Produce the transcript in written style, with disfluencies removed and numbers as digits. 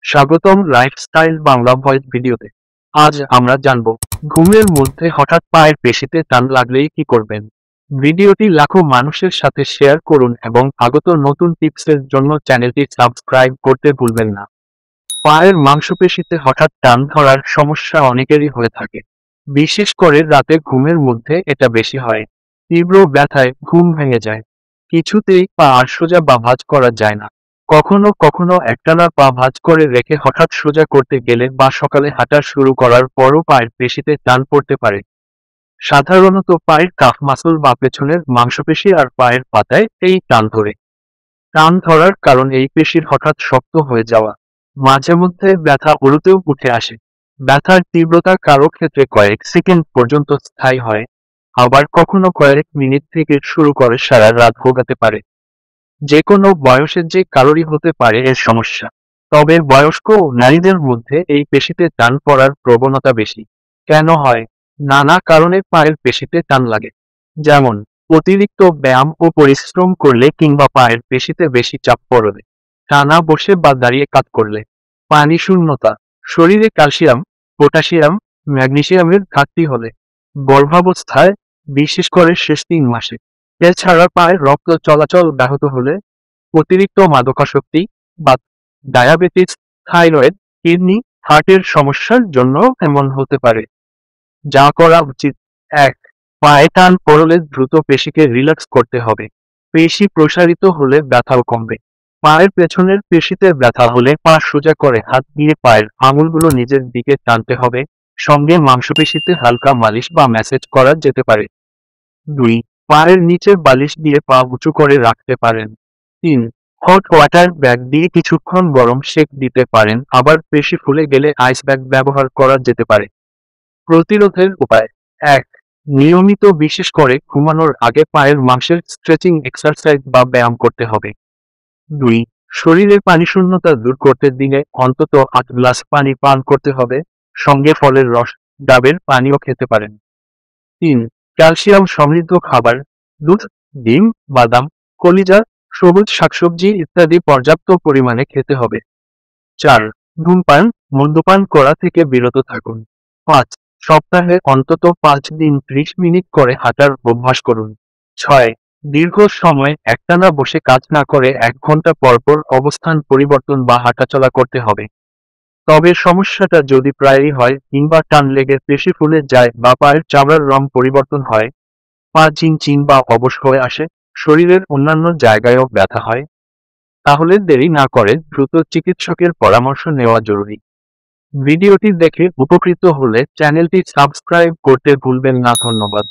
স্বাগতম lifestyle Bangla voice ভিডিওতে। আজ আমরা জানব ঘুমের মধ্যে হঠাৎ পায়ের পেশিতে টান লাগলেই কি করবেন। ভিডিওটি লাখো মানুষের সাথে শেয়ার করুন এবং আগত নতুন টিপসের জন্য চ্যানেলটি সাবস্ক্রাইব করতে ভুলবেন না। পায়ের মাংসপেশিতে হঠাৎ টান ধরার সমস্যা অনেকেরই হয়ে থাকে, বিশেষ করে রাতে ঘুমের মধ্যে এটা বেশি হয়। তীব্র ব্যথায় ঘুম ভেঙে যায়, কিছুতেই পা আর সোজা বা ভাঁজ করা যায় না। কখনো কখনো একটানা পা ভাঁজ করে রেখে হঠাৎ সোজা করতে গেলে বা সকালে হাঁটা শুরু করার পরও পায়ের পেশিতে টান পড়তে পারে। সাধারণত পায়ের কাফ মাসল বা পেছনের মাংসপেশি আর পায়ের পাতায় এই টান ধরে। টান ধরার কারণ এই পেশির হঠাৎ শক্ত হয়ে যাওয়া। মাঝে মধ্যে ব্যথা উড়ুতেও উঠে আসে। ব্যথার তীব্রতা কারো ক্ষেত্রে কয়েক সেকেন্ড পর্যন্ত স্থায়ী হয়, আবার কখনো কয়েক মিনিট থেকে শুরু করে সারা রাত ভোগাতে পারে। যে কোনো বয়সের যে কারোরই হতে পারে এর সমস্যা, তবে বয়স্ক ও নারীদের মধ্যে এই পেশিতে টান পড়ার প্রবণতা বেশি। কেন হয়? নানা কারণে পায়ের পেশিতে টান লাগে, যেমন অতিরিক্ত ব্যায়াম ও পরিশ্রম করলে কিংবা পায়ের পেশিতে বেশি চাপ পড়লে, টানা বসে বা দাঁড়িয়ে কাজ করলে, পানি শূন্যতা, শরীরে ক্যালসিয়াম, পটাশিয়াম, ম্যাগনেসিয়ামের ঘাটতি হলে, গর্ভাবস্থায়, বিশেষ করে শেষ 3 মাসে, এছাড়া পায়ের রক্ত চলাচল ব্যাহত হলে, অতিরিক্ত মাদকাসক্তি বা ডায়াবেটিস, থাইরয়েড, কিডনি, হার্টের সমস্যার জন্য এমন হতে পারে। যা করা উচিত: 1. পায়ে টান পড়লে দ্রুত পেশিকে রিল্যাক্স করতে হবে। পেশি প্রসারিত হলে ব্যথাও কমবে। পায়ের পেছনের পেশিতে ব্যথা হলে পা সোজা করে হাত দিয়ে পায়ের আঙুলগুলো নিজের দিকে টানতে হবে, সঙ্গে মাংসপেশিতে হালকা মালিশ বা ম্যাসেজ করা যেতে পারে। 2. পায়ের নিচে বালিশ দিয়ে পা উঁচু করে রাখতে পারেন। 3. হট ওয়াটার ব্যাগ দিয়ে কিছুক্ষণ গরম সেক দিতে পারেন, আবার পেশি ফুলে গেলে আইস ব্যাগ ব্যবহার করা যেতে পারে। প্রতিরোধের উপায়: 1. নিয়মিত, বিশেষ করে ঘুমানোর আগে পায়ের মাংসের স্ট্রেচিং এক্সারসাইজ বা ব্যায়াম করতে হবে। 2. শরীরের পানিশূন্যতা দূর করতে দিনে অন্তত 8 গ্লাস পানি পান করতে হবে, সঙ্গে ফলের রস, ডাবের পানিও খেতে পারেন। 3. ক্যালসিয়াম সমৃদ্ধ খাবার, দুধ, ডিম, বাদাম, কলিজা, সবুজ শাকসবজি ইত্যাদি পর্যাপ্ত পরিমাণে খেতে হবে। 4. ধূমপান, মদ্যপান করা থেকে বিরত থাকুন। 5. সপ্তাহে অন্তত 5 দিন 30 মিনিট করে হাঁটার অভ্যাস করুন। 6. দীর্ঘ সময় একটানা বসে কাজ না করে 1 ঘন্টা পর পর অবস্থান পরিবর্তন বা হাঁটাচলা করতে হবে। তবে সমস্যাটা যদি প্রায়ই হয় কিংবা টান লেগে পেশি ফুলে যায় বা পায়ের চামড়ার রং পরিবর্তন হয়, পা চিনচিন বা অবশ হয়ে আসে, শরীরের অন্যান্য জায়গায়ও ব্যথা হয়, তাহলে দেরি না করে দ্রুত চিকিৎসকের পরামর্শ নেওয়া জরুরি। ভিডিওটি দেখে উপকৃত হলে চ্যানেলটি সাবস্ক্রাইব করতে ভুলবেন না। ধন্যবাদ।